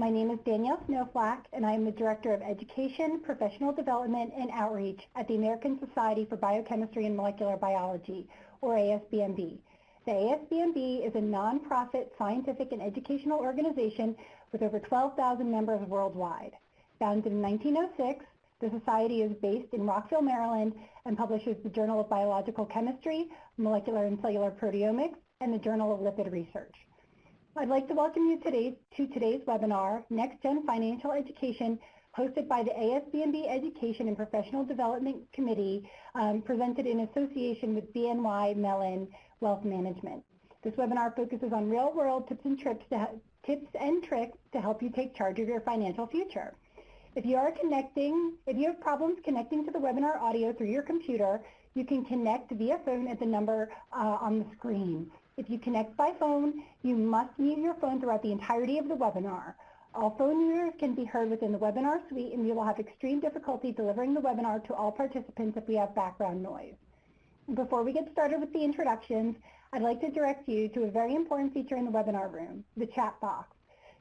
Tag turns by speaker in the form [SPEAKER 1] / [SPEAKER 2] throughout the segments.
[SPEAKER 1] My name is Danielle Snowflack, and I am the Director of Education, Professional Development, and Outreach at the American Society for Biochemistry and Molecular Biology, or ASBMB. The ASBMB is a nonprofit scientific and educational organization with over 12,000 members worldwide. Founded in 1906, the Society is based in Rockville, Maryland, and publishes the Journal of Biological Chemistry, Molecular and Cellular Proteomics, and the Journal of Lipid Research. I'd like to welcome you to today's webinar, Next Gen Financial Education, hosted by the ASBMB Education and Professional Development Committee, presented in association with BNY Mellon Wealth Management. This webinar focuses on real-world tips and tricks to help you take charge of your financial future. If you have problems connecting to the webinar audio through your computer, you can connect via phone at the number on the screen. If you connect by phone, you must mute your phone throughout the entirety of the webinar. All phone users can be heard within the webinar suite, and we will have extreme difficulty delivering the webinar to all participants if we have background noise. Before we get started with the introductions, I'd like to direct you to a very important feature in the webinar room, the chat box.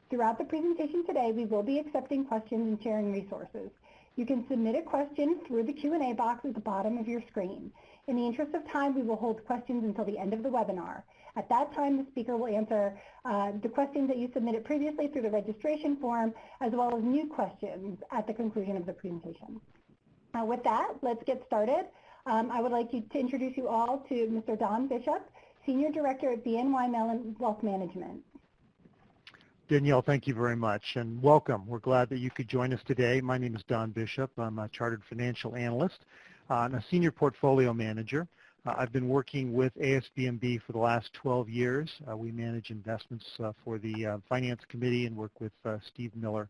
[SPEAKER 1] Throughout the presentation today, we will be accepting questions and sharing resources. You can submit a question through the Q&A box at the bottom of your screen. In the interest of time, we will hold questions until the end of the webinar. At that time, the speaker will answer the questions that you submitted previously through the registration form, as well as new questions at the conclusion of the presentation. With that, let's get started. I would like to introduce you all to Mr. Don Bishop, Senior Director at BNY Mellon Wealth Management.
[SPEAKER 2] Danielle, thank you very much, and welcome. We're glad that you could join us today. My name is Don Bishop. I'm a Chartered Financial Analyst and a Senior Portfolio Manager. I've been working with ASBMB for the last 12 years. We manage investments for the Finance Committee and work with Steve Miller.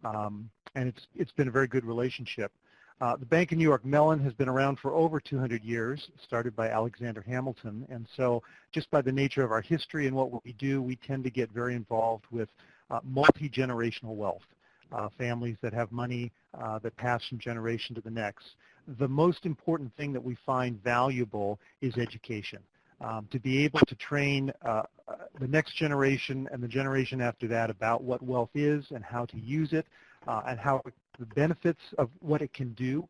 [SPEAKER 2] And it's been a very good relationship. The Bank of New York Mellon has been around for over 200 years, started by Alexander Hamilton. And so just by the nature of our history and what we do, we tend to get very involved with multi-generational wealth, families that have money that pass from generation to the next. The most important thing that we find valuable is education. To be able to train the next generation and the generation after that about what wealth is and how to use it and how the benefits of what it can do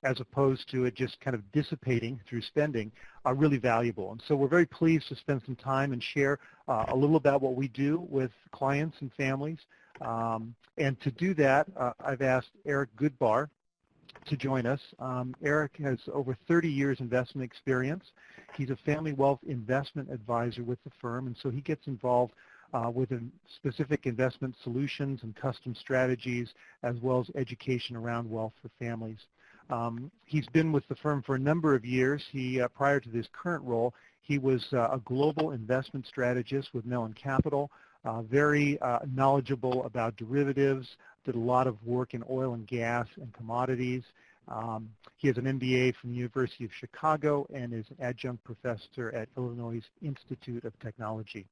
[SPEAKER 2] as opposed to it just kind of dissipating through spending are really valuable. And so we're very pleased to spend some time and share a little about what we do with clients and families. And to do that, I've asked Eric Goodbar to join us. Eric has over 30 years investment experience. He's a family wealth investment advisor with the firm, and so he gets involved with specific investment solutions and custom strategies, as well as education around wealth for families. He's been with the firm for a number of years. Prior to this current role, he was a global investment strategist with Mellon Capital, very knowledgeable about derivatives, did a lot of work in oil and gas and commodities. He has an MBA from the University of Chicago and is an adjunct professor at Illinois Institute of Technology.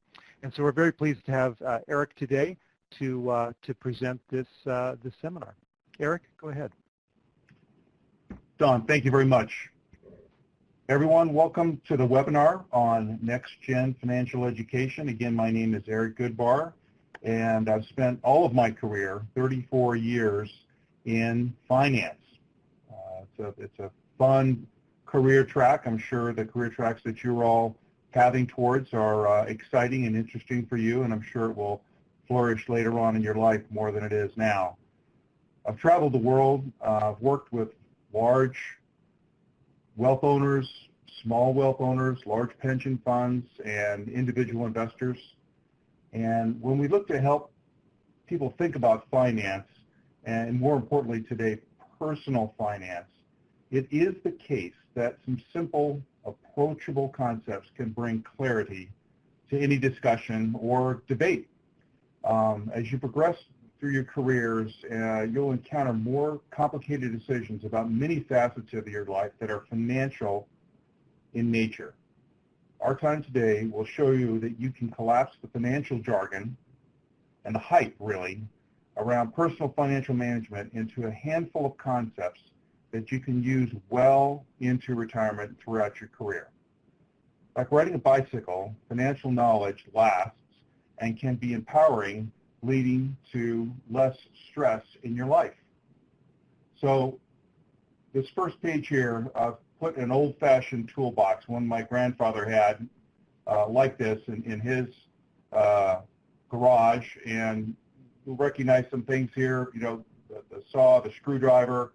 [SPEAKER 2] And so we're very pleased to have Eric today to present this seminar. Eric, go ahead.
[SPEAKER 3] Don, thank you very much. Everyone, welcome to the webinar on Next Gen Financial Education. Again, my name is Eric Goodbar, and I've spent all of my career, 34 years, in finance. It's a fun career track. I'm sure the career tracks that you're all having towards are exciting and interesting for you, and I'm sure it will flourish later on in your life more than it is now. I've traveled the world. I've worked with large wealth owners, small wealth owners, large pension funds, and individual investors. And when we look to help people think about finance, and more importantly today, personal finance, it is the case that some simple, approachable concepts can bring clarity to any discussion or debate. As you progress through your careers, you'll encounter more complicated decisions about many facets of your life that are financial in nature. Our time today will show you that you can collapse the financial jargon and the hype, really, around personal financial management into a handful of concepts that you can use well into retirement throughout your career. Like riding a bicycle, financial knowledge lasts and can be empowering leading to less stress in your life. So this first page here, I've put an old-fashioned toolbox, one my grandfather had like this in his garage, and you'll recognize some things here, you know, the saw, the screwdriver,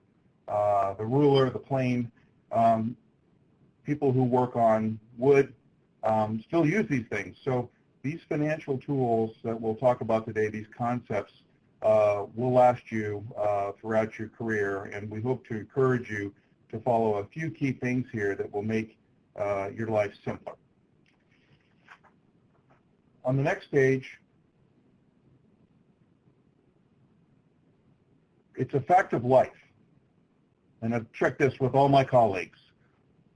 [SPEAKER 3] the ruler, the plane. People who work on wood still use these things. So these financial tools that we'll talk about today, these concepts, will last you throughout your career, and we hope to encourage you to follow a few key things here that will make your life simpler. On the next page, it's a fact of life, and I've checked this with all my colleagues.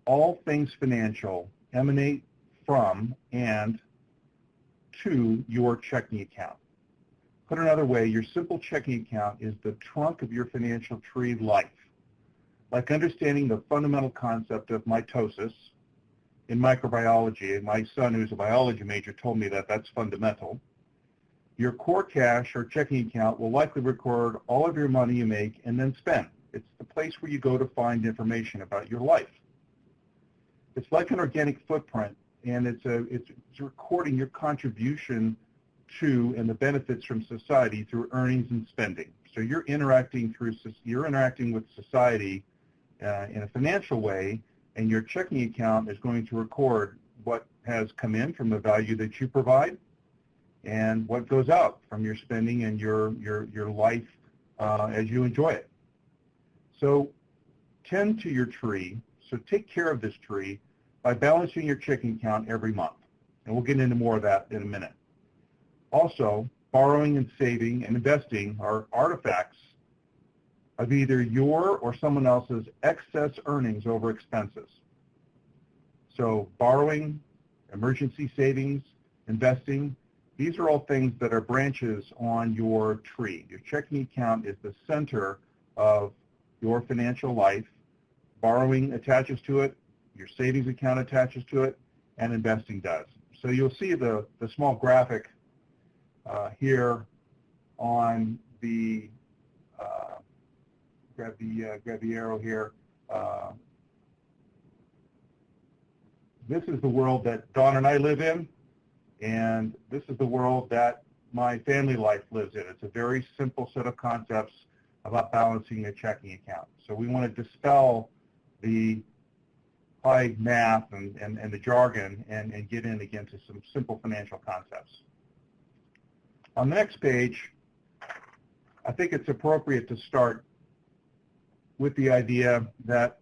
[SPEAKER 3] All things financial emanate from and to your checking account. Put another way, your simple checking account is the trunk of your financial tree life. Like understanding the fundamental concept of mitosis in microbiology, and my son, who's a biology major, told me that that's fundamental. Your core cash or checking account will likely record all of your money you make and then spend. It's the place where you go to find information about your life. It's like an organic footprint, and it's recording your contribution to and the benefits from society through earnings and spending. So you're interacting with society in a financial way, and your checking account is going to record what has come in from the value that you provide and what goes out from your spending and your life as you enjoy it. So tend to your tree. So take care of this tree by balancing your checking account every month. And we'll get into more of that in a minute. Also, borrowing and saving and investing are artifacts of either your or someone else's excess earnings over expenses. So borrowing, emergency savings, investing, these are all things that are branches on your tree. Your checking account is the center of your financial life. Borrowing attaches to it, your savings account attaches to it, and investing does. So you'll see the small graphic here on the, grab the arrow here. This is the world that Dawn and I live in, and this is the world that my family life lives in. It's a very simple set of concepts about balancing a checking account. So we want to dispel the high math and the jargon and get in again to some simple financial concepts. On the next page, I think it's appropriate to start with the idea that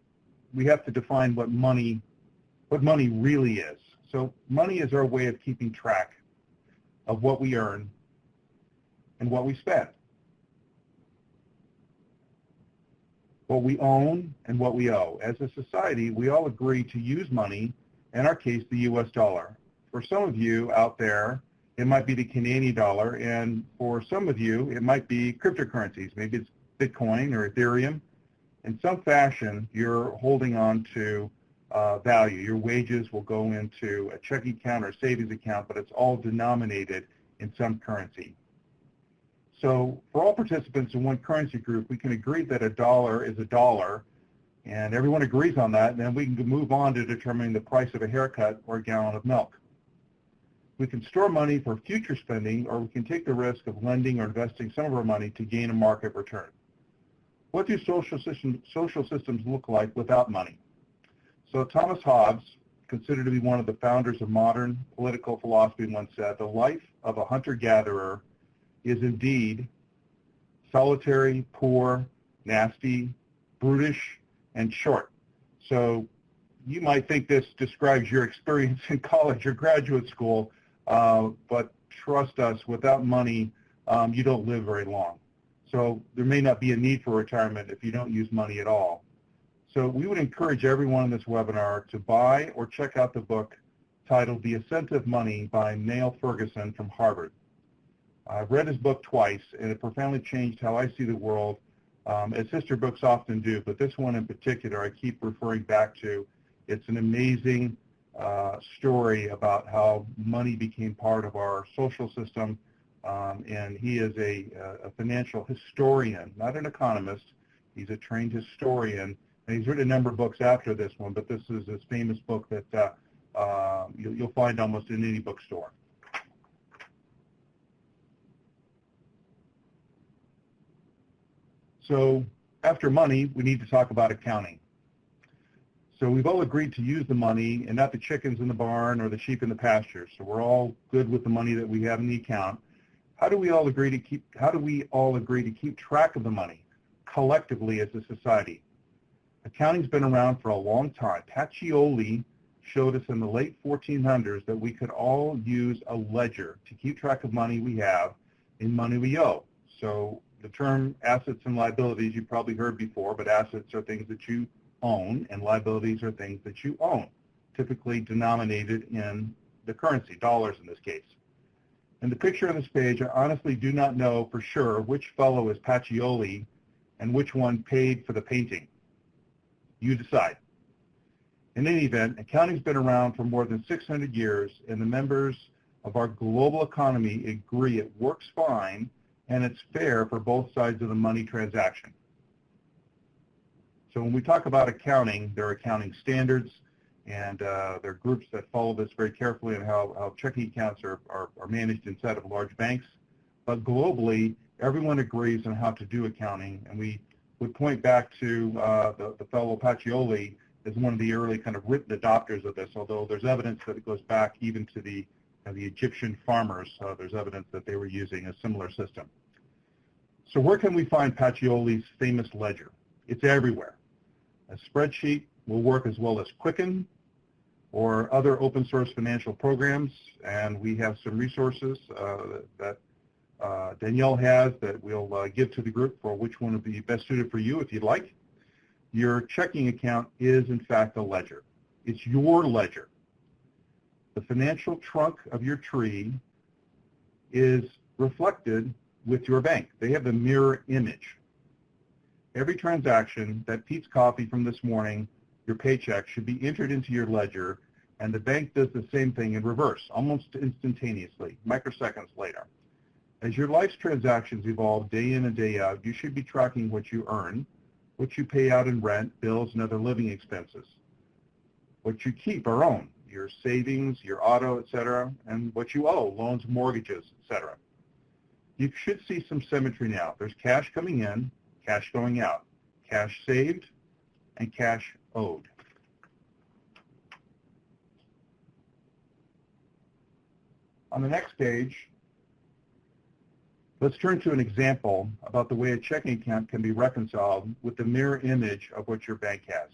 [SPEAKER 3] we have to define what money really is. So money is our way of keeping track of what we earn and what we spend, what we own and what we owe. As a society, we all agree to use money, in our case, the U.S. dollar. For some of you out there, it might be the Canadian dollar, and for some of you, it might be cryptocurrencies. Maybe it's Bitcoin or Ethereum. In some fashion, you're holding on to value. Your wages will go into a checking account or savings account, but it's all denominated in some currency. So for all participants in one currency group, we can agree that a dollar is a dollar, and everyone agrees on that, and then we can move on to determining the price of a haircut or a gallon of milk. We can store money for future spending, or we can take the risk of lending or investing some of our money to gain a market return. What do social systems look like without money? So Thomas Hobbes, considered to be one of the founders of modern political philosophy, once said, "The life of a hunter-gatherer is indeed solitary, poor, nasty, brutish, and short." So you might think this describes your experience in college or graduate school, but trust us, without money, you don't live very long. So there may not be a need for retirement if you don't use money at all. So we would encourage everyone in this webinar to buy or check out the book titled The Ascent of Money by Niall Ferguson from Harvard. I've read his book twice, and it profoundly changed how I see the world, as sister books often do, but this one in particular I keep referring back to. It's an amazing story about how money became part of our social system, and he is a financial historian, not an economist. He's a trained historian, and he's written a number of books after this one, but this is his famous book that you'll find almost in any bookstore. So after money, we need to talk about accounting. So we've all agreed to use the money and not the chickens in the barn or the sheep in the pasture. So we're all good with the money that we have in the account. How do we all agree to keep track of the money collectively as a society? Accounting's been around for a long time. Pacioli showed us in the late 1400s that we could all use a ledger to keep track of money we have and money we owe. So the term assets and liabilities you've probably heard before, but assets are things that you own and liabilities are things that you own, typically denominated in the currency, dollars in this case. In the picture on this page, I honestly do not know for sure which fellow is Pacioli and which one paid for the painting. You decide. In any event, accounting's been around for more than 600 years, and the members of our global economy agree it works fine and it's fair for both sides of the money transaction. So when we talk about accounting, there are accounting standards, and there are groups that follow this very carefully on how checking accounts are managed inside of large banks. But globally, everyone agrees on how to do accounting, and we would point back to the fellow Pacioli as one of the early kind of written adopters of this, although there's evidence that it goes back even to the Egyptian farmers. There's evidence that they were using a similar system. So where can we find Pacioli's famous ledger? It's everywhere. A spreadsheet will work as well as Quicken or other open source financial programs, and we have some resources that Danielle has that we'll give to the group for which one would be best suited for you if you'd like. Your checking account is in fact a ledger. It's your ledger. The financial trunk of your tree is reflected with your bank. They have the mirror image. Every transaction, that Pete's coffee from this morning, your paycheck, should be entered into your ledger, and the bank does the same thing in reverse, almost instantaneously, microseconds later. As your life's transactions evolve day in and day out, you should be tracking what you earn, what you pay out in rent, bills, and other living expenses. What you keep or own, your savings, your auto, etc., and what you owe, loans, mortgages, etc. You should see some symmetry now. There's cash coming in, cash going out, cash saved, and cash owed. On the next page, let's turn to an example about the way a checking account can be reconciled with the mirror image of what your bank has.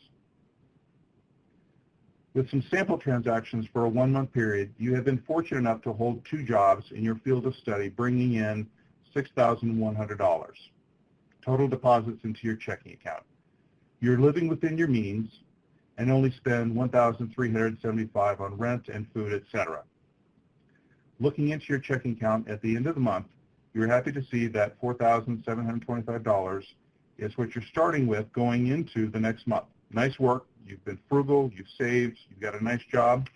[SPEAKER 3] With some sample transactions for a 1-month period, you have been fortunate enough to hold 2 jobs in your field of study, bringing in $6,100. Total deposits into your checking account. You're living within your means and only spend $1,375 on rent and food, etc. Looking into your checking account at the end of the month, you're happy to see that $4,725 is what you're starting with going into the next month. Nice work. You've been frugal. You've saved. You've got a nice job.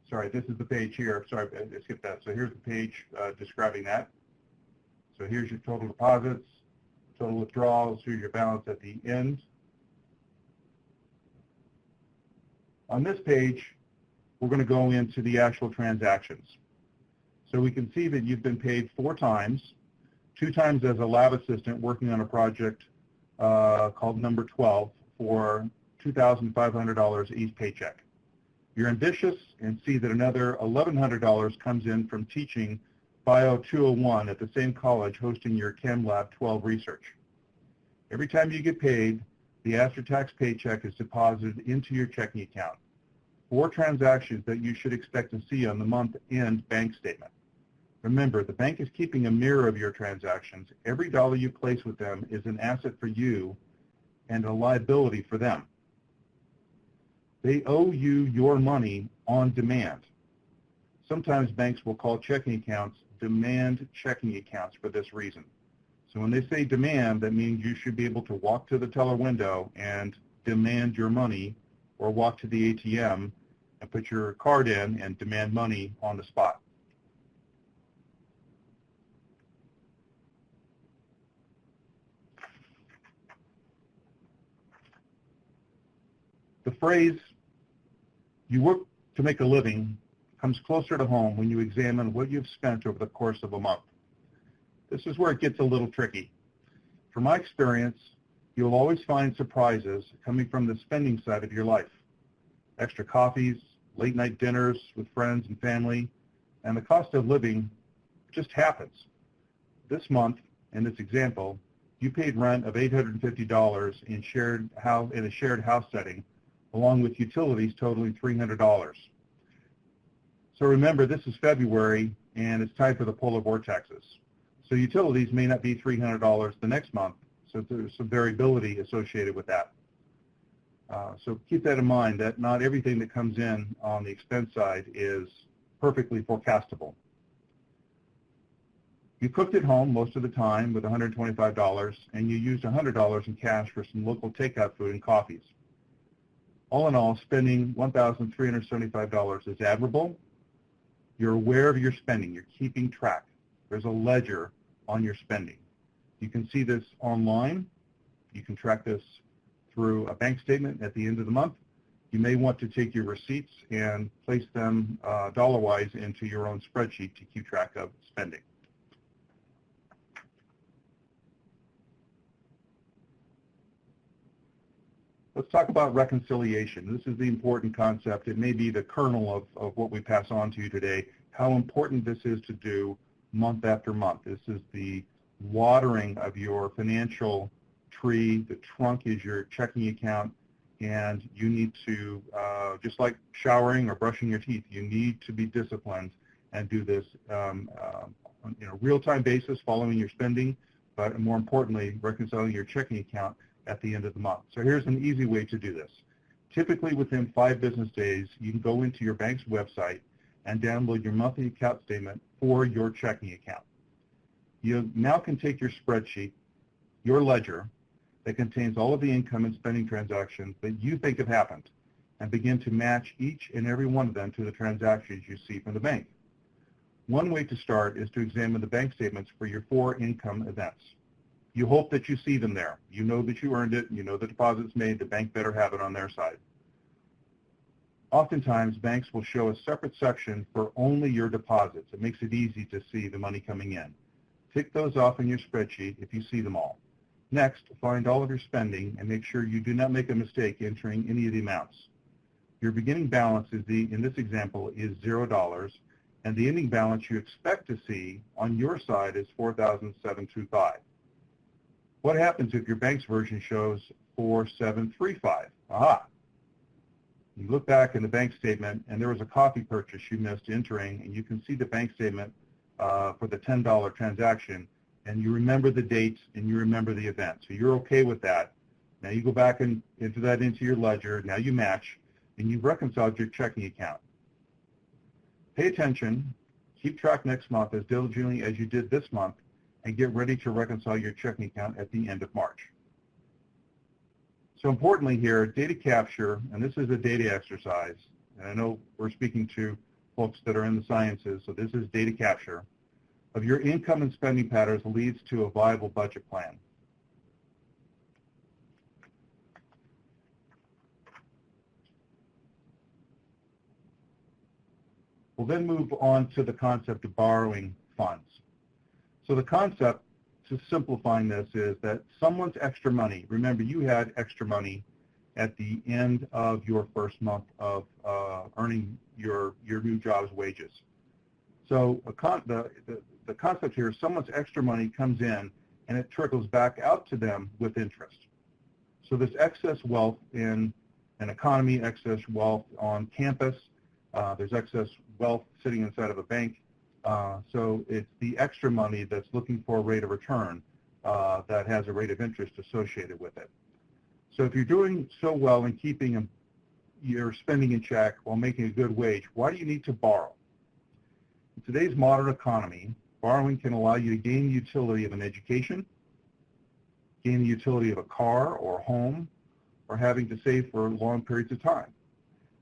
[SPEAKER 3] Sorry, this is the page here. Sorry, I skipped that. So here's the page describing that. So here's your total deposits, total withdrawals, here's your balance at the end. On this page, we're going to go into the actual transactions. So we can see that you've been paid 4 times, 2 times as a lab assistant working on a project called number 12 for $2,500 each paycheck. You're ambitious and see that another $1,100 comes in from teaching Bio 201 at the same college hosting your Chem Lab 12 research. Every time you get paid, the after-tax paycheck is deposited into your checking account. 4 transactions that you should expect to see on the month-end bank statement. Remember, the bank is keeping a mirror of your transactions. Every dollar you place with them is an asset for you and a liability for them. They owe you your money on demand. Sometimes banks will call checking accounts demand checking accounts for this reason. So when they say demand, that means you should be able to walk to the teller window and demand your money or walk to the ATM and put your card in and demand money on the spot. The phrase, "you work to make a living," comes closer to home when you examine what you've spent over the course of a month. This is where it gets a little tricky. From my experience, you'll always find surprises coming from the spending side of your life. Extra coffees, late night dinners with friends and family, and the cost of living just happens. This month, in this example, you paid rent of $850 in a shared house setting, along with utilities totaling $300. So remember, this is February, and it's time for the polar vortexes. So utilities may not be $300 the next month, so there's some variability associated with that. So keep that in mind, that not everything that comes in on the expense side is perfectly forecastable. You cooked at home most of the time with $125, and you used $100 in cash for some local takeout food and coffees. All in all, spending $1,375 is admirable. You're aware of your spending. You're keeping track. There's a ledger on your spending. You can see this online. You can track this through a bank statement at the end of the month. You may want to take your receipts and place them dollar-wise into your own spreadsheet to keep track of spending. Let's talk about reconciliation. This is the important concept. It may be the kernel of what we pass on to you today, how important this is to do month after month. This is the watering of your financial tree. The trunk is your checking account, and you need to, just like showering or brushing your teeth, you need to be disciplined and do this on a real-time basis, following your spending, but more importantly, reconciling your checking account at the end of the month. So here's an easy way to do this. Typically within 5 business days, you can go into your bank's website and download your monthly account statement for your checking account. You now can take your spreadsheet, your ledger, that contains all of the income and spending transactions that you think have happened, and begin to match each and every one of them to the transactions you see from the bank. One way to start is to examine the bank statements for your 4 income events. You hope that you see them there. You know that you earned it. You know the deposit's made. The bank better have it on their side. Oftentimes, banks will show a separate section for only your deposits. It makes it easy to see the money coming in. Tick those off in your spreadsheet if you see them all. Next, find all of your spending and make sure you do not make a mistake entering any of the amounts. Your beginning balance in this example is $0, and the ending balance you expect to see on your side is $4,725. What happens if your bank's version shows 4,735? Aha! You look back in the bank statement, and there was a coffee purchase you missed entering, and you can see the bank statement for the $10 transaction, and you remember the dates and you remember the event. So you're okay with that. Now you go back into your ledger. Now you match, and you've reconciled your checking account. Pay attention. Keep track next month as diligently as you did this month, and get ready to reconcile your checking account at the end of March. So importantly here, data capture, and this is a data exercise, and I know we're speaking to folks that are in the sciences, so this is data capture, of your income and spending patterns leads to a viable budget plan. We'll then move on to the concept of borrowing funds. So the concept, to simplifying this, is that someone's extra money, remember you had extra money at the end of your first month of earning your new job's wages. So the concept here is someone's extra money comes in and it trickles back out to them with interest. So this excess wealth in an economy, excess wealth on campus, there's excess wealth sitting inside of a bank. So it's the extra money that's looking for a rate of return that has a rate of interest associated with it. So if you're doing so well in keeping your spending in check while making a good wage, why do you need to borrow? In today's modern economy, borrowing can allow you to gain the utility of an education, gain the utility of a car or home, or having to save for long periods of time.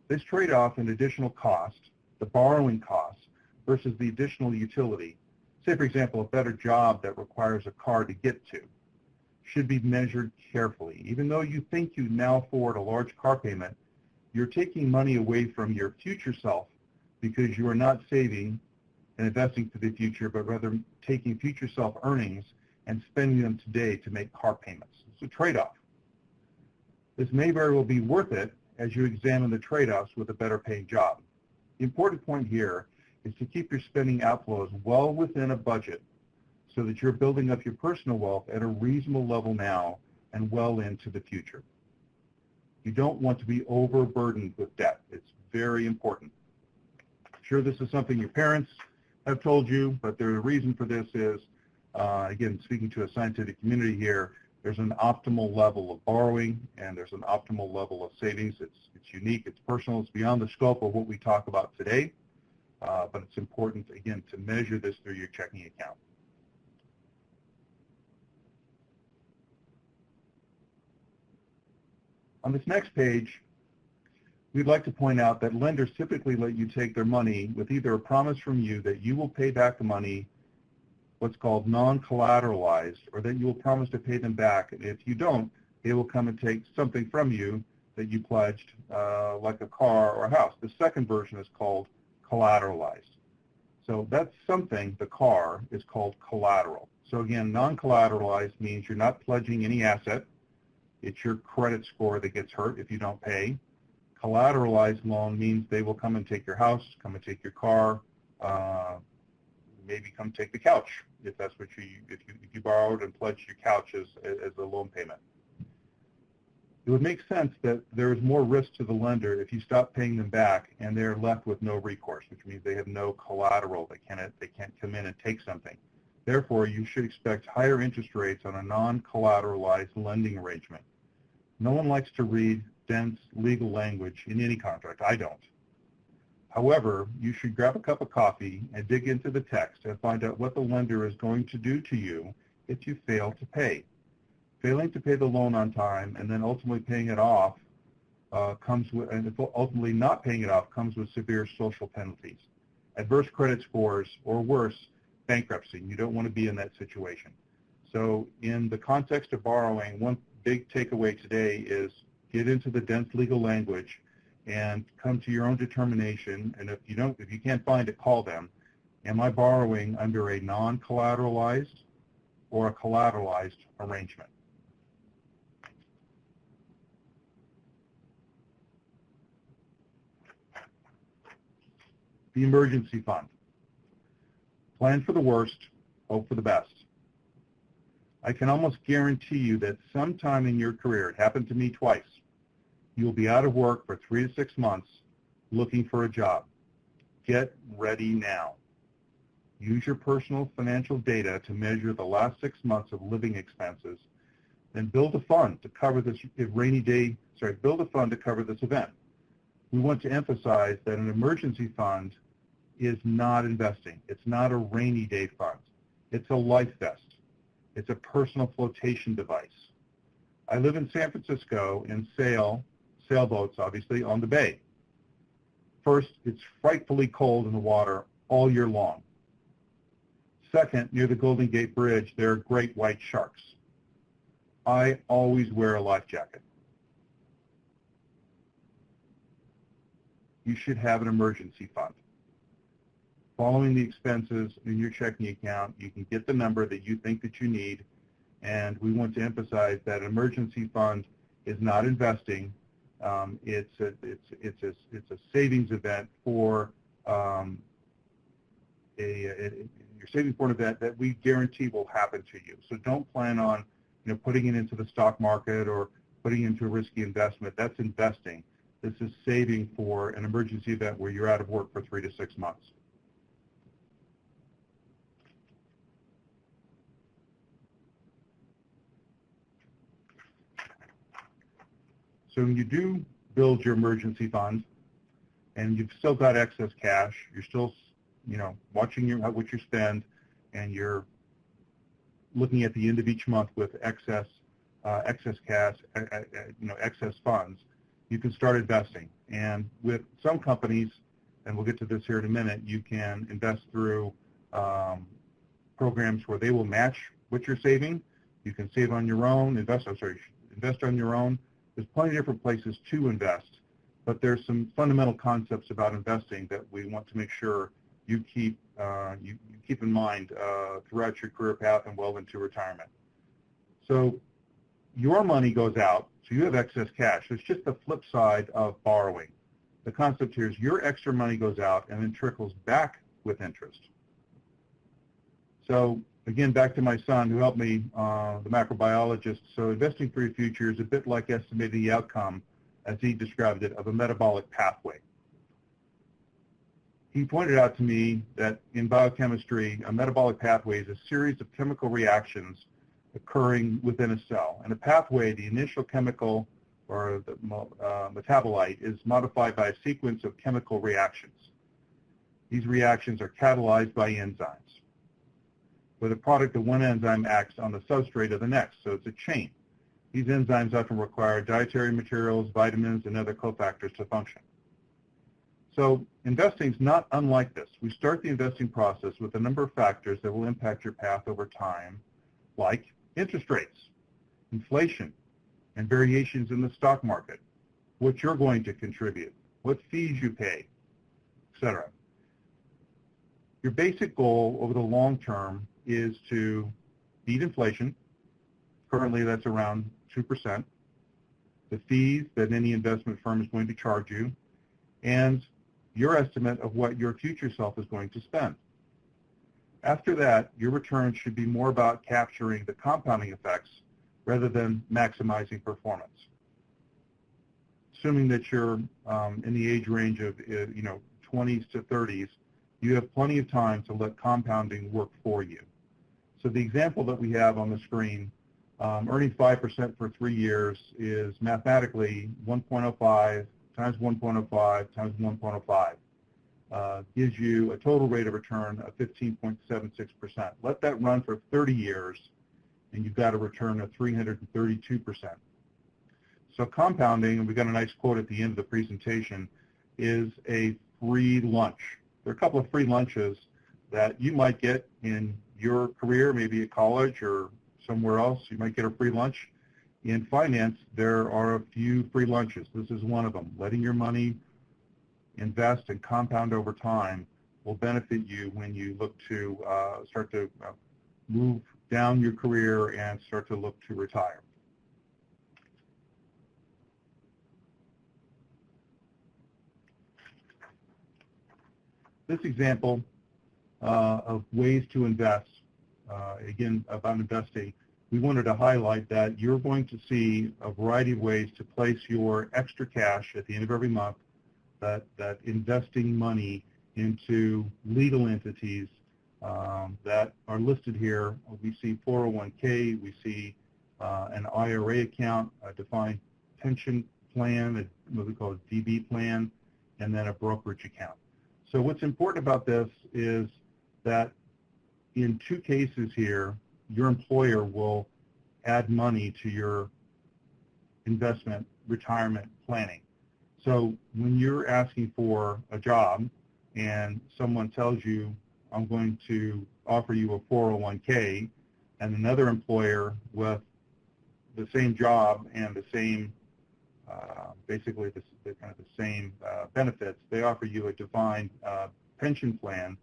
[SPEAKER 3] This trade-off in additional cost, the borrowing costs, versus the additional utility, say for example a better job that requires a car to get to, should be measured carefully. Even though you think you now afford a large car payment, you're taking money away from your future self because you are not saving and investing for the future, but rather taking future self earnings and spending them today to make car payments. It's a trade-off. This may very well be worth it as you examine the trade-offs with a better paying job. The important point here is to keep your spending outflows well within a budget so that you're building up your personal wealth at a reasonable level now and well into the future. You don't want to be overburdened with debt. It's very important. Sure, this is something your parents have told you, but the reason for this is, again, speaking to a scientific community here, there's an optimal level of borrowing and there's an optimal level of savings. It's unique, it's personal, it's beyond the scope of what we talk about today, but it's important, again, to measure this through your checking account. On this next page, we'd like to point out that lenders typically let you take their money with either a promise from you that you will pay back the money, what's called non-collateralized, or that you will promise to pay them back. And if you don't, they will come and take something from you that you pledged, like a car or a house. The second version is called collateralized. So that's something, the car, is called collateral. So again, non-collateralized means you're not pledging any asset. It's your credit score that gets hurt if you don't pay. Collateralized loan means they will come and take your house, come and take your car, maybe come take the couch if that's what if you borrowed and pledged your couch as a loan payment. It would make sense that there is more risk to the lender if you stop paying them back and they're left with no recourse, which means they have no collateral. They can't come in and take something. Therefore, you should expect higher interest rates on a non-collateralized lending arrangement. No one likes to read dense legal language in any contract. I don't. However, you should grab a cup of coffee and dig into the text and find out what the lender is going to do to you if you fail to pay. Failing to pay the loan on time and then ultimately paying it off and ultimately not paying it off comes with severe social penalties, adverse credit scores, or worse, bankruptcy. You don't want to be in that situation. So in the context of borrowing, one big takeaway today is get into the dense legal language and come to your own determination. And if you can't find it, call them. Am I borrowing under a non-collateralized or a collateralized arrangement? The emergency fund. Plan for the worst, hope for the best. I can almost guarantee you that sometime in your career, it happened to me twice, you will be out of work for 3 to 6 months looking for a job. Get ready now. Use your personal financial data to measure the last 6 months of living expenses, then build a fund to cover this build a fund to cover this event. We want to emphasize that an emergency fund is not investing. It's not a rainy day fund. It's a life vest. It's a personal flotation device. I live in San Francisco and sailboats, obviously, on the bay. First, it's frightfully cold in the water all year long. Second, near the Golden Gate Bridge, there are great white sharks. I always wear a life jacket. You should have an emergency fund. Following the expenses in your checking account, you can get the number that you think that you need, and we want to emphasize that emergency fund is not investing. It's a savings event for you're saving for an event that we guarantee will happen to you. So don't plan on putting it into the stock market or putting it into a risky investment. That's investing. This is saving for an emergency event where you're out of work for 3 to 6 months. So when you do build your emergency fund and you've still got excess cash, you're still, watching what you spend, and you're looking at the end of each month with excess excess cash, excess funds, you can start investing. And with some companies, and we'll get to this here in a minute, you can invest through programs where they will match what you're saving. You can save on your own, invest on your own. There's plenty of different places to invest, but there's some fundamental concepts about investing that we want to make sure you keep in mind throughout your career path and well into retirement. So your money goes out, so you have excess cash. It's just the flip side of borrowing. The concept here is your extra money goes out and then trickles back with interest. So again, back to my son who helped me, the macrobiologist. So investing for your future is a bit like estimating the outcome, as he described it, of a metabolic pathway. He pointed out to me that in biochemistry, a metabolic pathway is a series of chemical reactions occurring within a cell. And a pathway, the initial chemical or the metabolite, is modified by a sequence of chemical reactions. These reactions are catalyzed by enzymes, where the product of one enzyme acts on the substrate of the next, so it's a chain. These enzymes often require dietary materials, vitamins, and other cofactors to function. So investing is not unlike this. We start the investing process with a number of factors that will impact your path over time, like interest rates, inflation, and variations in the stock market, what you're going to contribute, what fees you pay, etc. Your basic goal over the long term is to beat inflation. Currently, that's around 2%. The fees that any investment firm is going to charge you, and your estimate of what your future self is going to spend. After that, your return should be more about capturing the compounding effects rather than maximizing performance. Assuming that you're in the age range of 20s to 30s, you have plenty of time to let compounding work for you. So the example that we have on the screen, earning 5% for 3 years is mathematically 1.05 times 1.05 times 1.05. Gives you a total rate of return of 15.76%. Let that run for 30 years, and you've got a return of 332%. So compounding, and we've got a nice quote at the end of the presentation, is a free lunch. There are a couple of free lunches that you might get in your career, maybe at college or somewhere else. You might get a free lunch. In finance, there are a few free lunches. This is one of them. Letting your money invest and compound over time will benefit you when you look to start to move down your career and start to look to retire. This example of ways to invest, again, about investing, we wanted to highlight that you're going to see a variety of ways to place your extra cash at the end of every month, that investing money into legal entities that are listed here. We see 401k, we see an IRA account, a defined pension plan, what we call a DB plan, and then a brokerage account. So what's important about this is that in 2 cases here, your employer will add money to your investment retirement planning. So when you're asking for a job and someone tells you, I'm going to offer you a 401k, and another employer with the same job and the same, basically the same benefits, they offer you a defined pension plan,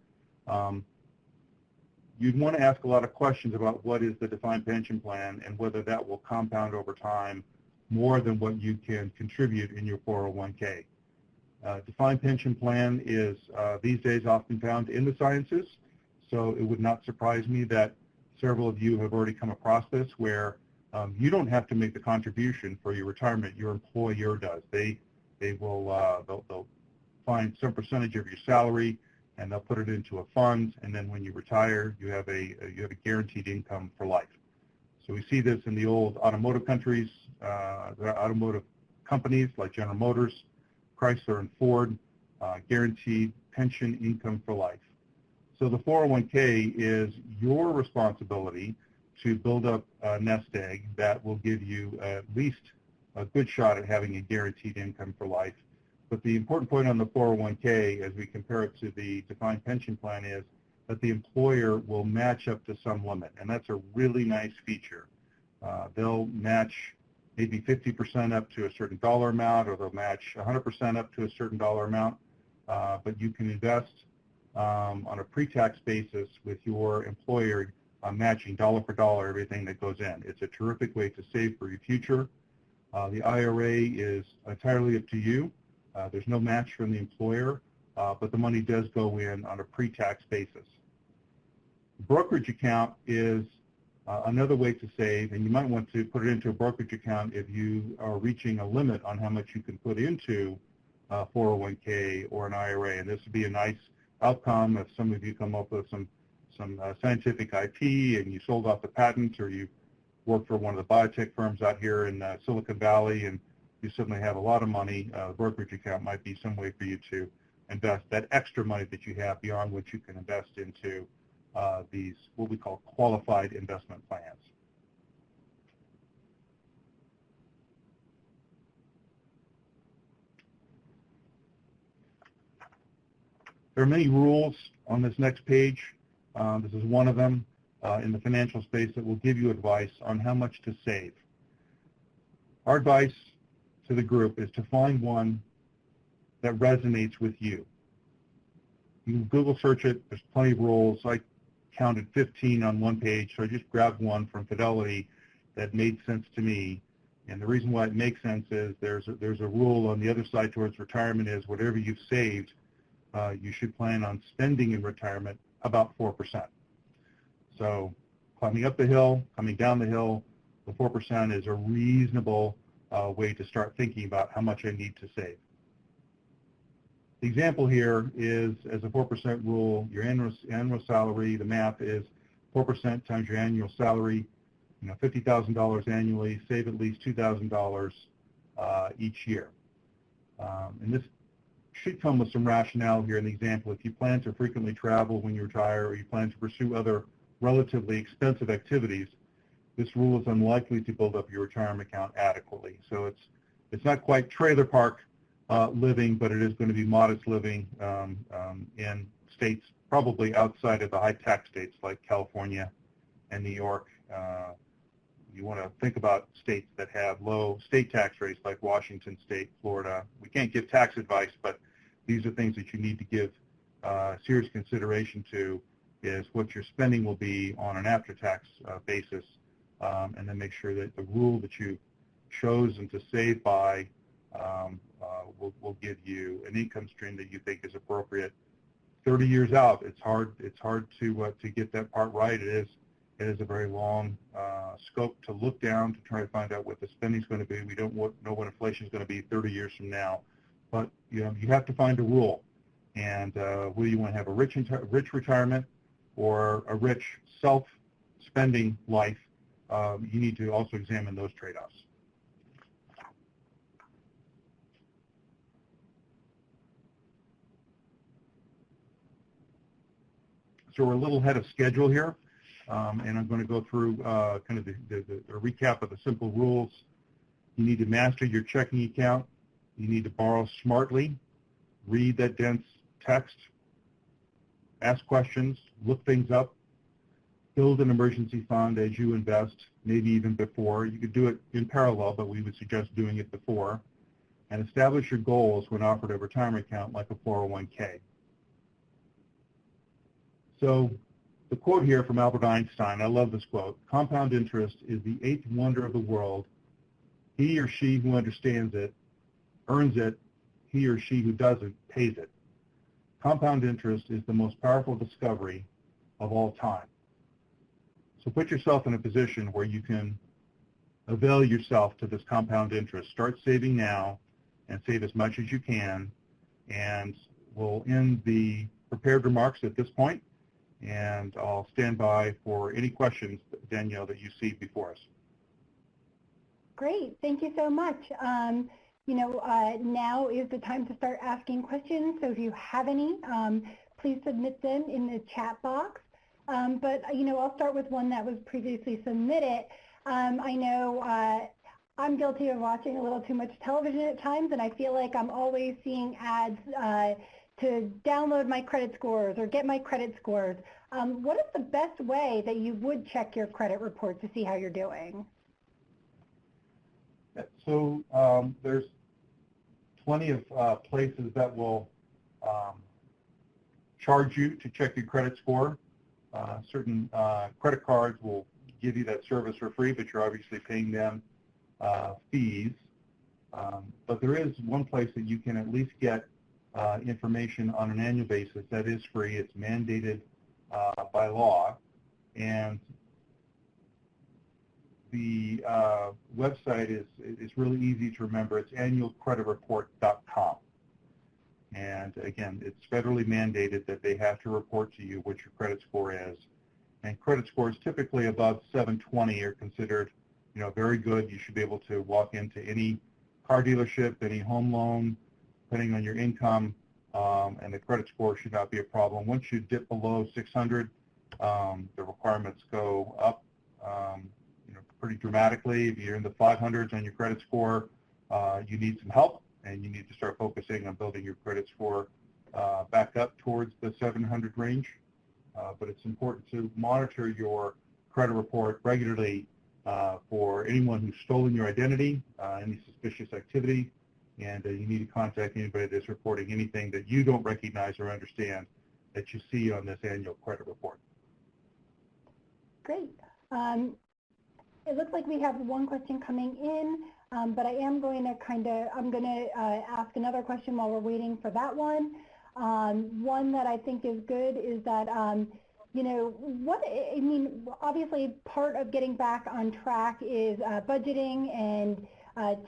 [SPEAKER 3] you'd want to ask a lot of questions about what is the defined pension plan and whether that will compound over time more than what you can contribute in your 401k. Defined pension plan is these days often found in the sciences, so it would not surprise me that several of you have already come across this, where you don't have to make the contribution for your retirement. Your employer does. They'll find some percentage of your salary and they'll put it into a fund, and then when you retire, you have a guaranteed income for life. So we see this in the old automotive countries, automotive companies like General Motors, Chrysler, and Ford, guaranteed pension income for life. So the 401k is your responsibility to build up a nest egg that will give you at least a good shot at having a guaranteed income for life. But the important point on the 401k, as we compare it to the defined pension plan, is that the employer will match up to some limit, and that's a really nice feature. They'll match maybe 50% up to a certain dollar amount, or they'll match 100% up to a certain dollar amount, but you can invest on a pre-tax basis with your employer matching dollar for dollar everything that goes in. It's a terrific way to save for your future. The IRA is entirely up to you. There's no match from the employer, but the money does go in on a pre-tax basis. Brokerage account is another way to save, and you might want to put it into a brokerage account if you are reaching a limit on how much you can put into 401k or an IRA, and this would be a nice outcome if some of you come up with some scientific IP and you sold off the patent, or you work for one of the biotech firms out here in Silicon Valley and you suddenly have a lot of money. A brokerage account might be some way for you to invest that extra money that you have beyond what you can invest into these what we call qualified investment plans. There are many rules on this next page. This is one of them in the financial space that will give you advice on how much to save. Our advice to the group is to find one that resonates with you. You can Google search it. There's plenty of rules. I counted 15 on one page, so I just grabbed one from Fidelity that made sense to me. And the reason why it makes sense is there's a rule on the other side towards retirement is whatever you've saved, you should plan on spending in retirement about 4%. So climbing up the hill, coming down the hill, the 4% is a reasonable way to start thinking about how much I need to save. The example here is, as a 4% rule, your annual salary, the math is 4% times your annual salary, $50,000 annually, save at least $2,000 each year. And this should come with some rationale here in the example. If you plan to frequently travel when you retire, or you plan to pursue other relatively expensive activities, this rule is unlikely to build up your retirement account adequately. So it's not quite trailer park living, but it is going to be modest living in states probably outside of the high tax states like California and New York. You want to think about states that have low state tax rates like Washington State, Florida. We can't give tax advice, but these are things that you need to give serious consideration to, is what your spending will be on an after-tax basis, and then make sure that the rule that you've chosen to save by will give you an income stream that you think is appropriate. 30 years out, it's hard to get that part right. It is a very long scope to look down to try to find out what the spending is going to be. We don't know what inflation is going to be 30 years from now, but you have to find a rule. And whether you want to have a rich retirement or a rich self-spending life, you need to also examine those trade-offs. So we're a little ahead of schedule here, and I'm going to go through kind of the recap of the simple rules. You need to master your checking account. You need to borrow smartly, read that dense text, ask questions, look things up, build an emergency fund as you invest, maybe even before. You could do it in parallel, but we would suggest doing it before. And establish your goals when offered a retirement account like a 401k. So the quote here from Albert Einstein, I love this quote: compound interest is the eighth wonder of the world. He or she who understands it earns it. He or she who doesn't pays it. Compound interest is the most powerful discovery of all time. So put yourself in a position where you can avail yourself to this compound interest. Start saving now and save as much as you can. And we'll end the prepared remarks at this point, and I'll stand by for any questions, Danielle, that you see before us.
[SPEAKER 1] Great. Thank you so much. Now is the time to start asking questions. So if you have any, please submit them in the chat box. but I'll start with one that was previously submitted. I know I'm guilty of watching a little too much television at times, and I feel like I'm always seeing ads to download my credit scores or get my credit scores. What is the best way that you would check your credit report to see how you're doing?
[SPEAKER 3] So there's plenty of places that will charge you to check your credit score. Certain credit cards will give you that service for free, but you're obviously paying them fees. But there is one place that you can at least get information on an annual basis that is free. It's mandated by law, and the website is really easy to remember. It's annualcreditreport.com. And again, it's federally mandated that they have to report to you what your credit score is. And credit scores typically above 720 are considered, very good. You should be able to walk into any car dealership, any home loan, depending on your income, and the credit score should not be a problem. Once you dip below 600, the requirements go up pretty dramatically. If you're in the 500s on your credit score, you need some help, and you need to start focusing on building your credit score back up towards the 700 range. But it's important to monitor your credit report regularly for anyone who's stolen your identity, any suspicious activity, and you need to contact anybody that's reporting anything that you don't recognize or understand that you see on this annual credit report.
[SPEAKER 1] Great. It looks like we have one question coming in, but I am going to ask another question while we're waiting for that one. One that I think is good is that, obviously part of getting back on track is budgeting and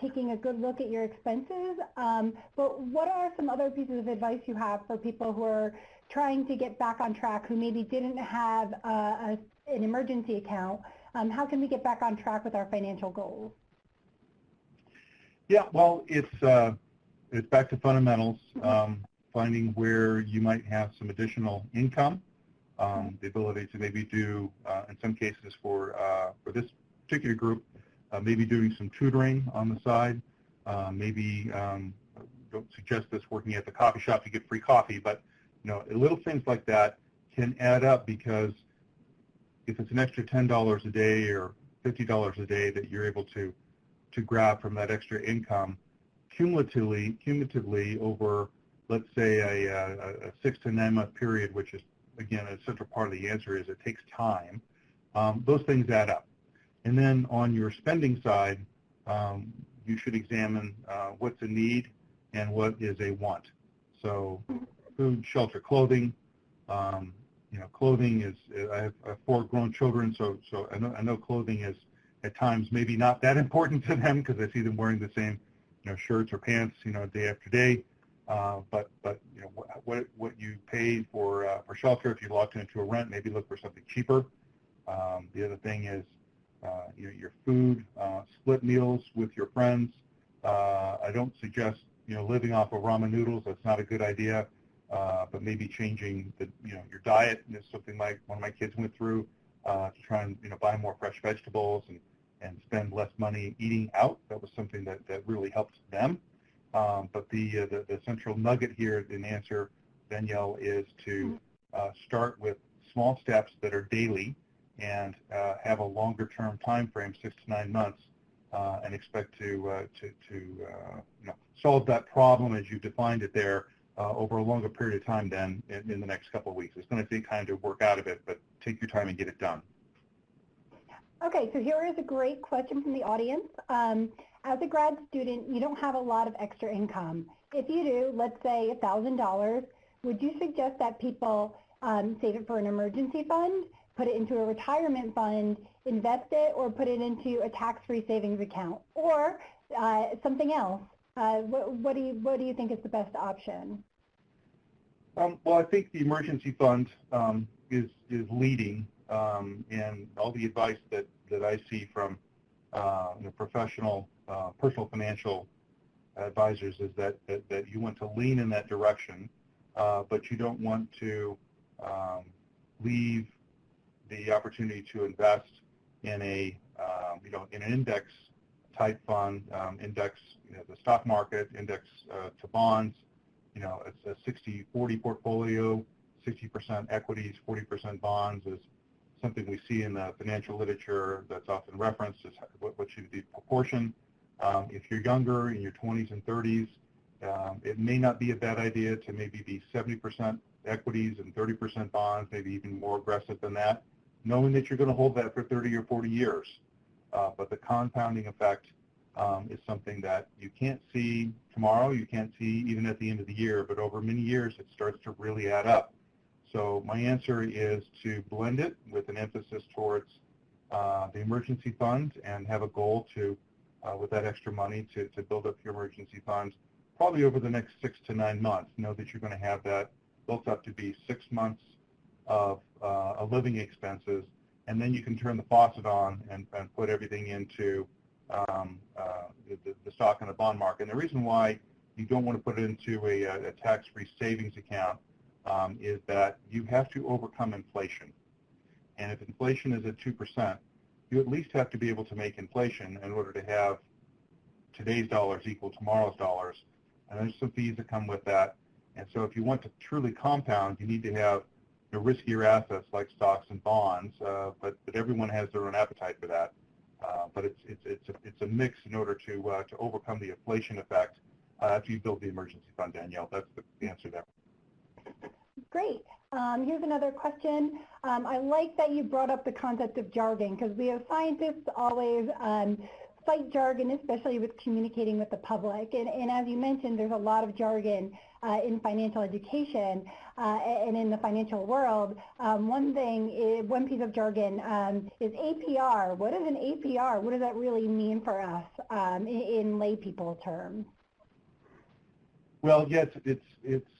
[SPEAKER 1] taking a good look at your expenses. But what are some other pieces of advice you have for people who are trying to get back on track, who maybe didn't have an emergency account? How can we get back on track with our financial goals?
[SPEAKER 3] Yeah, well, it's back to fundamentals, finding where you might have some additional income, the ability to maybe do, in some cases for this particular group, maybe doing some tutoring on the side. Maybe don't suggest this working at the coffee shop to get free coffee, but little things like that can add up, because if it's an extra $10 a day or $50 a day that you're able to grab from that extra income, cumulatively over, let's say, a 6 to 9 month period, which is, again, a central part of the answer is it takes time, those things add up. And then on your spending side, you should examine what's a need and what is a want. So food, shelter, clothing. Clothing is, I have 4 grown children, so I know clothing is at times maybe not that important to them, because I see them wearing the same shirts or pants day after day. But what you paid for shelter, if you locked into a rent, maybe look for something cheaper. The other thing is your food, split meals with your friends. I don't suggest living off of ramen noodles. That's not a good idea. But maybe changing your diet is something like one of my kids went through, to try and buy more fresh vegetables and spend less money eating out. That was something that really helped them. But the central nugget here in the answer, Danielle, is to start with small steps that are daily and have a longer term time frame, 6 to 9 months, and expect to solve that problem as you defined it there over a longer period of time than in the next couple of weeks. It's going to take time to work out of it, but take your time and get it done.
[SPEAKER 1] Okay, so here is a great question from the audience. As a grad student, you don't have a lot of extra income. If you do, let's say $1,000, would you suggest that people save it for an emergency fund, put it into a retirement fund, invest it, or put it into a tax-free savings account, or something else? What do you think is the best option?
[SPEAKER 3] Well, I think the emergency fund is leading, and all the advice that I see from professional personal financial advisors is that you want to lean in that direction, but you don't want to leave the opportunity to invest in in an index type fund, index, the stock market, index to bonds. It's a 60-40 portfolio, 60% equities, 40% bonds is something we see in the financial literature that's often referenced as what should be the proportion. If you're younger, in your 20s and 30s, it may not be a bad idea to maybe be 70% equities and 30% bonds, maybe even more aggressive than that, knowing that you're going to hold that for 30 or 40 years. But the compounding effect is something that you can't see tomorrow, you can't see even at the end of the year, but over many years it starts to really add up. So my answer is to blend it with an emphasis towards the emergency fund and have a goal to, with that extra money, to build up your emergency funds probably over the next 6 to 9 months. Know that you're going to have that built up to be 6 months of living expenses, and then you can turn the faucet on and put everything into the stock and the bond market. And the reason why you don't want to put it into a tax-free savings account is that you have to overcome inflation. And if inflation is at 2%, you at least have to be able to make inflation in order to have today's dollars equal tomorrow's dollars. And there's some fees that come with that. And so if you want to truly compound, you need to have riskier assets like stocks and bonds, but everyone has their own appetite for that. But it's a mix in order to overcome the inflation effect after you build the emergency fund, Danielle. That's the answer there.
[SPEAKER 1] Great. Here's another question. I like that you brought up the concept of jargon, because we as scientists always cite jargon, especially with communicating with the public. And as you mentioned, there's a lot of jargon in financial education and in the financial world. One piece of jargon is APR. What is an APR? What does that really mean for us in lay people terms?
[SPEAKER 3] Well, yes, it's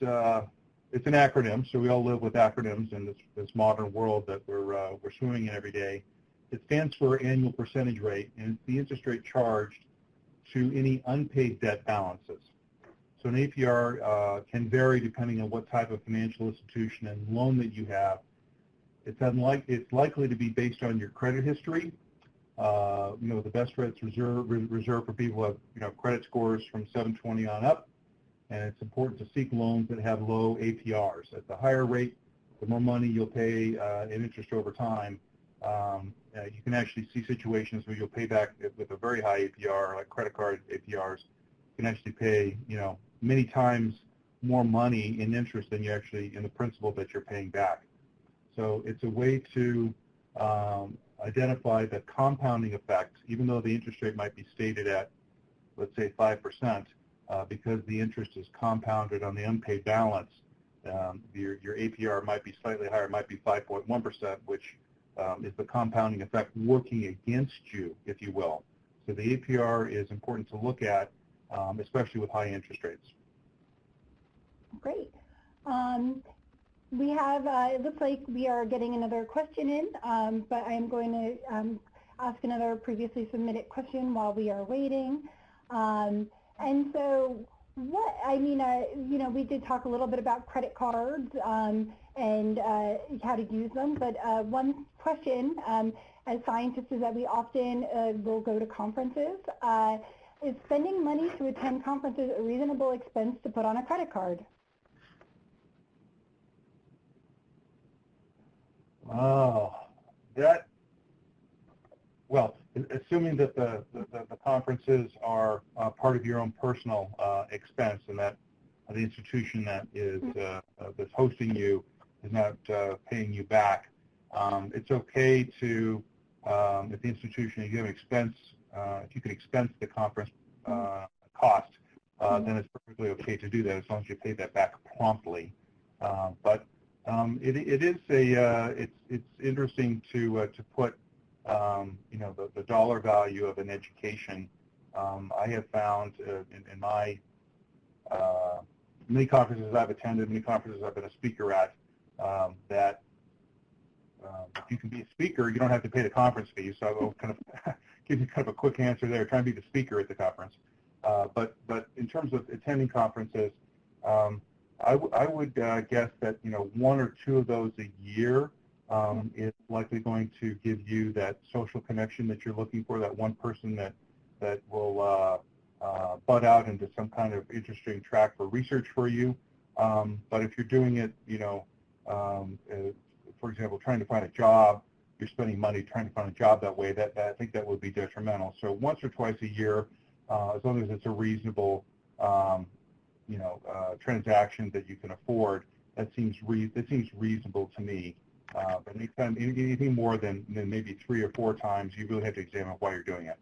[SPEAKER 3] an acronym, so we all live with acronyms in this modern world that we're swimming in every day. It stands for annual percentage rate, and it's the interest rate charged to any unpaid debt balances. So an APR can vary depending on what type of financial institution and loan that you have. It's likely to be based on your credit history. The best rates reserved for people who have credit scores from 720 on up. And it's important to seek loans that have low APRs. At the higher rate, the more money you'll pay in interest over time. You can actually see situations where you'll pay back with a very high APR, like credit card APRs. You can actually pay, many times more money in interest than you actually in the principal that you're paying back. So it's a way to identify the compounding effect, even though the interest rate might be stated at, let's say, 5%. Because the interest is compounded on the unpaid balance, your APR might be slightly higher, might be 5.1%, which is the compounding effect working against you, if you will. So the APR is important to look at, especially with high interest rates.
[SPEAKER 1] Great. We have, it looks like we are getting another question in, but I am going to ask another previously submitted question while we are waiting. And so we did talk a little bit about credit cards and how to use them, but one question as scientists is that we often will go to conferences. Is spending money to attend conferences a reasonable expense to put on a credit card?
[SPEAKER 3] Well, assuming that the conferences are part of your own personal expense, and that the institution that is that's hosting you is not paying you back, it's okay to, if the institution you give expense, if you can expense the conference cost, then it's perfectly okay to do that as long as you pay that back promptly. But it is it's interesting to put the dollar value of an education. I have found in my many conferences I've attended, many conferences I've been a speaker at, that if you can be a speaker, you don't have to pay the conference fee. So I will kind of give you kind of a quick answer there. Try and be the speaker at the conference. But in terms of attending conferences, I would guess that 1 or 2 of those a year is likely going to give you that social connection that you're looking for, that one person that will butt out into some kind of interesting track for research for you. But if you're doing it, for example, trying to find a job, you're spending money trying to find a job that way, I think that would be detrimental. So once or twice a year, as long as it's a reasonable, transaction that you can afford, that seems reasonable to me. But anything more than maybe 3 or 4 times, you really have to examine why you're doing it.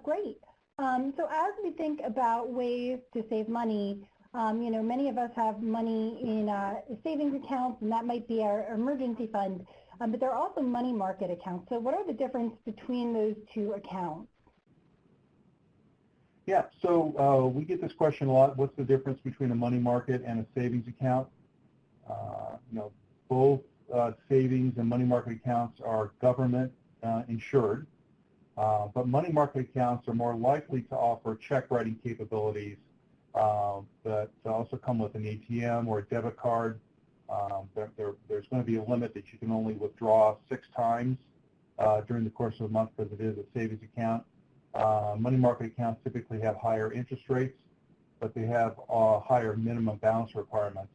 [SPEAKER 1] Great. So as we think about ways to save money, many of us have money in savings accounts, and that might be our emergency fund. But there are also money market accounts. So what are the difference between those two accounts?
[SPEAKER 3] Yeah, so we get this question a lot. What's the difference between a money market and a savings account? Both savings and money market accounts are government insured, but money market accounts are more likely to offer check writing capabilities that also come with an ATM or a debit card. There's going to be a limit that you can only withdraw 6 times during the course of a month because it is a savings account. Money market accounts typically have higher interest rates, but they have higher minimum balance requirements.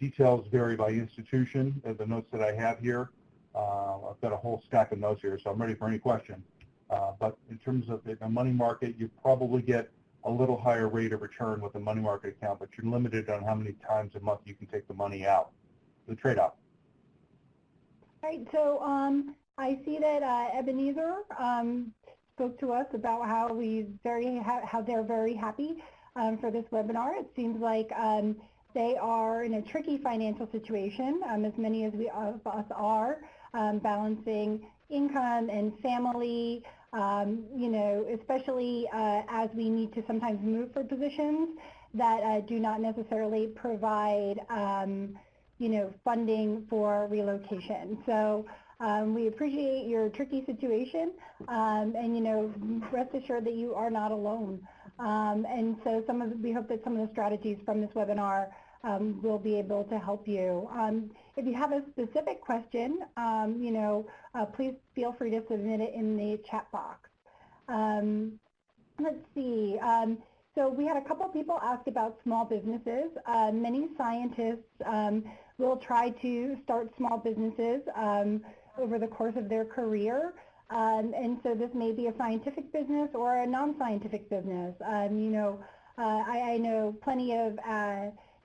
[SPEAKER 3] Details vary by institution. The notes that I have here, I've got a whole stack of notes here, so I'm ready for any question. But in terms of a money market, you probably get a little higher rate of return with a money market account, but you're limited on how many times a month you can take the money out, the trade-off.
[SPEAKER 1] All right, so I see that Ebenezer spoke to us about how they're very happy for this webinar. It seems like they are in a tricky financial situation, as many of us are, balancing income and family, especially as we need to sometimes move for positions that do not necessarily provide, funding for relocation. So we appreciate your tricky situation, and rest assured that you are not alone. And so we hope that some of the strategies from this webinar will be able to help you. If you have a specific question, please feel free to submit it in the chat box. Let's see. So we had a couple people ask about small businesses. Many scientists will try to start small businesses over the course of their career. And so this may be a scientific business or a non-scientific business. I know plenty of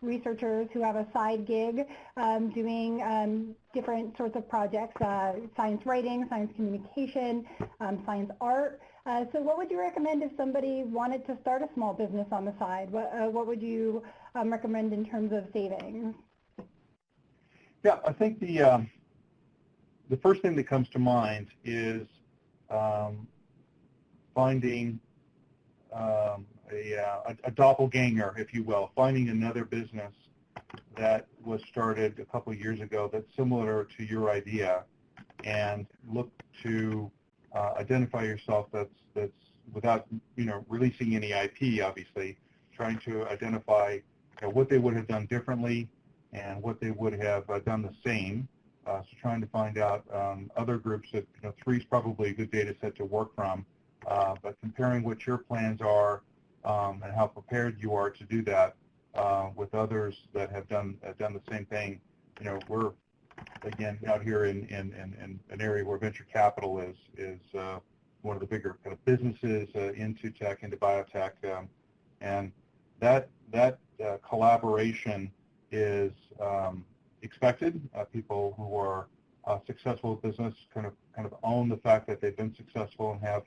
[SPEAKER 1] researchers who have a side gig doing different sorts of projects, science writing, science communication, science art. So what would you recommend if somebody wanted to start a small business on the side? What would you recommend in terms of savings?
[SPEAKER 3] Yeah, I think the first thing that comes to mind is finding a doppelganger, if you will, finding another business that was started a couple of years ago that's similar to your idea, and look to identify yourself that's without releasing any IP, obviously, trying to identify what they would have done differently and what they would have done the same. So trying to find out other groups that 3 is probably a good data set to work from, but comparing what your plans are and how prepared you are to do that with others that have done the same thing. We're again out here in an area where venture capital is one of the bigger kind of businesses into tech, into biotech, and that collaboration is expected. People who are successful in business kind of own the fact that they've been successful and have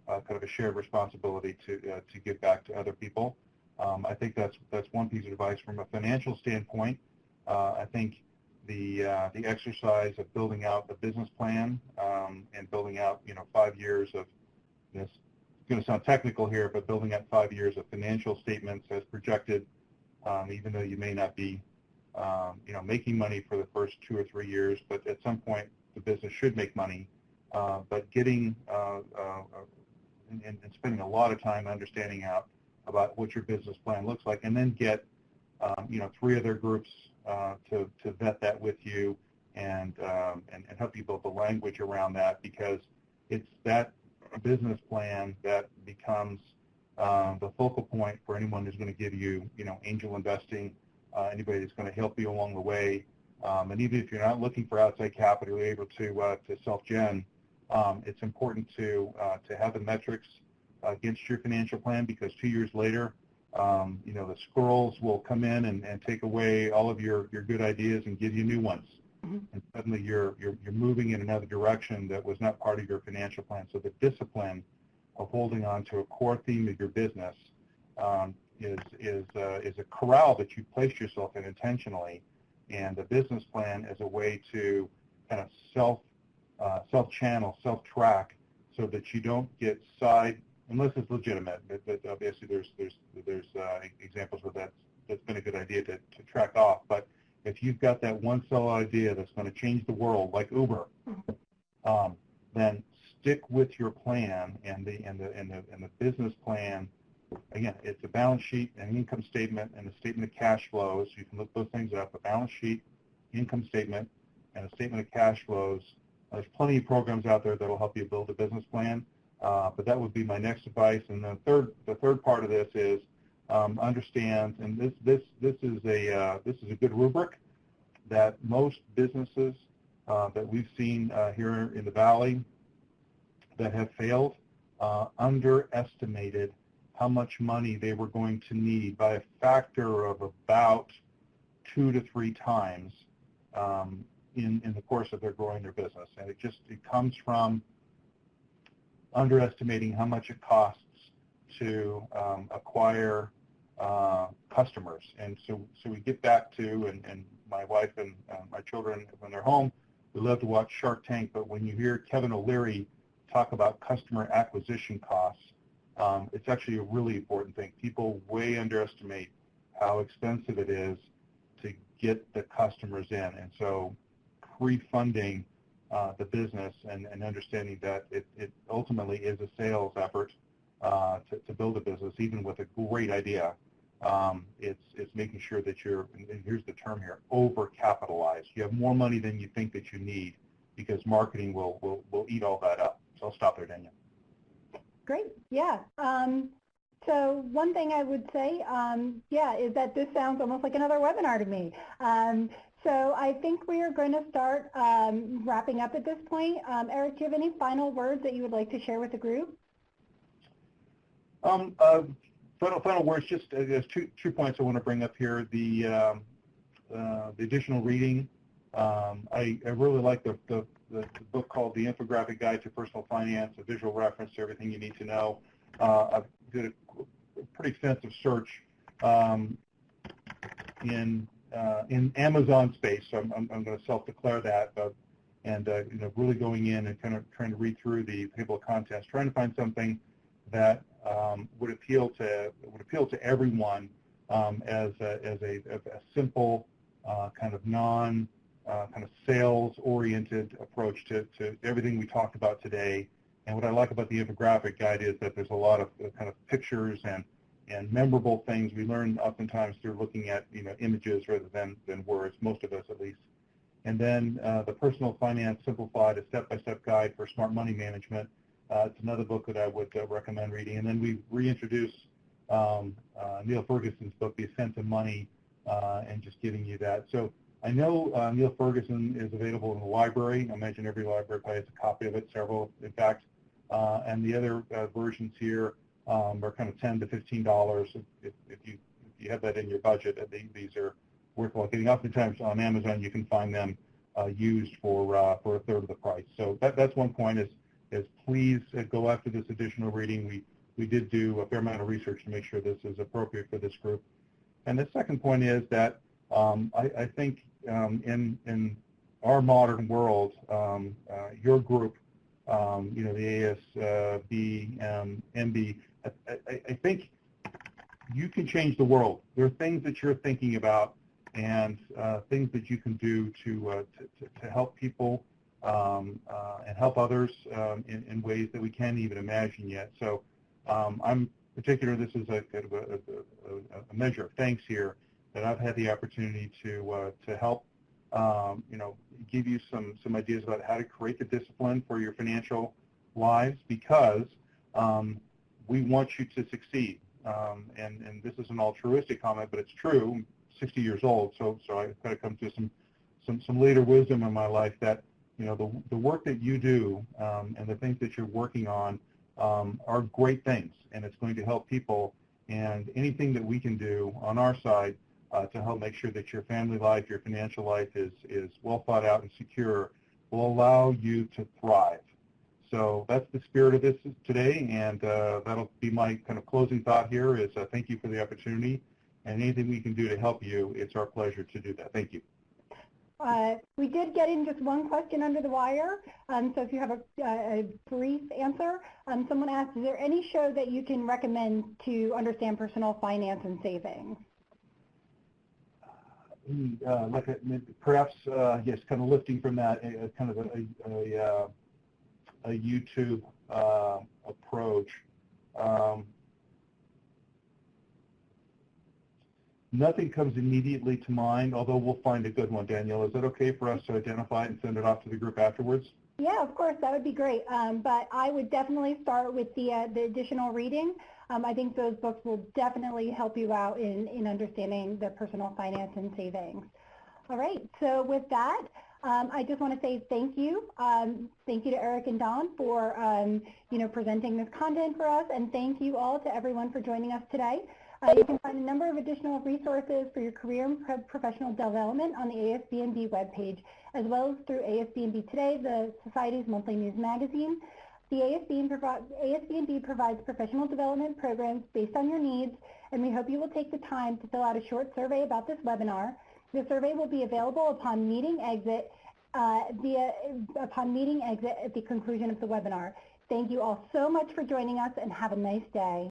[SPEAKER 3] kind of a shared responsibility to give back to other people. I think that's one piece of advice. From a financial standpoint, I think the exercise of building out a business plan and building out 5 years of this. It's going to sound technical here, but building out 5 years of financial statements as projected, even though you may not be making money for the first 2 or 3 years, but at some point the business should make money. But getting and spending a lot of time understanding out about what your business plan looks like, and then get 3 other groups to vet that with you and help you build the language around that, because it's that business plan that becomes the focal point for anyone who's going to give you, angel investing, anybody that's going to help you along the way. And even if you're not looking for outside capital, you're able to self-gen. It's important to have the metrics against your financial plan, because 2 years later, the squirrels will come in and take away all of your good ideas and give you new ones. Mm-hmm. And suddenly you're moving in another direction that was not part of your financial plan. So the discipline of holding on to a core theme of your business is a corral that you placed yourself in intentionally, and the business plan is a way to kind of self-channel, self-track, so that you don't get unless it's legitimate. But obviously, there's examples where that's been a good idea to track off. But if you've got that one sell idea that's going to change the world, like Uber, then stick with your plan and the business plan. Again, it's a balance sheet, an income statement, and a statement of cash flows. You can look those things up: a balance sheet, income statement, and a statement of cash flows. There's plenty of programs out there that will help you build a business plan. But that would be my next advice. And the third part of this is understand, and this is a good rubric that most businesses that we've seen here in the Valley that have failed underestimated how much money they were going to need by a factor of about 2 to 3 times in the course of their growing their business. And it comes from underestimating how much it costs to acquire customers. And so we get back to, and my wife and my children, when they're home, we love to watch Shark Tank, but when you hear Kevin O'Leary talk about customer acquisition costs, it's actually a really important thing. People way underestimate how expensive it is to get the customers in. And so pre-funding the business and understanding that it ultimately is a sales effort to build a business, even with a great idea. It's making sure that you're, and here's the term here, over-capitalized. You have more money than you think that you need, because marketing will eat all that up. So I'll stop there, Daniel.
[SPEAKER 1] Great. Yeah. So one thing I would say, is that this sounds almost like another webinar to me. So I think we are going to start wrapping up at this point. Eric, do you have any final words that you would like to share with the group?
[SPEAKER 3] Final words, just there's two points I want to bring up here. The additional reading. I really like the book called The Infographic Guide to Personal Finance, a visual reference to everything you need to know. I did a pretty extensive search in Amazon space, so I'm going to self-declare that, and really going in and kind of trying to read through the table of contents, trying to find something that would appeal to everyone as a simple kind of sales-oriented approach to everything we talked about today. And what I like about the infographic guide is that there's a lot of kind of pictures and memorable things. We learn oftentimes through looking at images rather than words, most of us at least. And then the Personal Finance Simplified, a step-by-step guide for smart money management. It's another book that I would recommend reading. And then we reintroduce Neil Ferguson's book, The Ascent of Money, and just giving you that. So I know Neil Ferguson is available in the library. I imagine every library probably has a copy of it, several, in fact. And the other versions here are kind of $10 to $15 if you have that in your budget. These are worthwhile getting. Oftentimes on Amazon you can find them used for a third of the price. So that's one point is please go after this additional reading. We did do a fair amount of research to make sure this is appropriate for this group. And the second point is that I think in our modern world, your group, the ASB, MB, I think you can change the world. There are things that you're thinking about and things that you can do to help people and help others in ways that we can't even imagine yet. So I'm particular, this is a measure of thanks here, that I've had the opportunity to help, give you some ideas about how to create the discipline for your financial lives, because we want you to succeed. And this is an altruistic comment, but it's true. I'm 60 years old, so I've got to come to some later wisdom in my life that, the work that you do and the things that you're working on are great things, and it's going to help people. And anything that we can do on our side to help make sure that your family life, your financial life is well thought out and secure will allow you to thrive. So that's the spirit of this today, and that'll be my kind of closing thought here is thank you for the opportunity, and anything we can do to help you, it's our pleasure to do that. Thank you.
[SPEAKER 1] We did get in just one question under the wire, so if you have a brief answer. Someone asked, is there any show that you can recommend to understand personal finance and savings?
[SPEAKER 3] Perhaps, yes, kind of lifting from that, kind of a YouTube approach. Nothing comes immediately to mind, although we'll find a good one. Danielle, is that okay for us to identify it and send it off to the group afterwards?
[SPEAKER 1] Yeah, of course, that would be great. But I would definitely start with the additional reading. I think those books will definitely help you out in understanding the personal finance and savings. All right, so with that, I just want to say thank you. Thank you to Eric and Don for presenting this content for us, and thank you all to everyone for joining us today. You can find a number of additional resources for your career and professional development on the ASB&B webpage, as well as through ASB&B Today, the Society's monthly news magazine. The ASB&B provides professional development programs based on your needs, and we hope you will take the time to fill out a short survey about this webinar. The survey will be available upon meeting exit at the conclusion of the webinar. Thank you all so much for joining us, and have a nice day.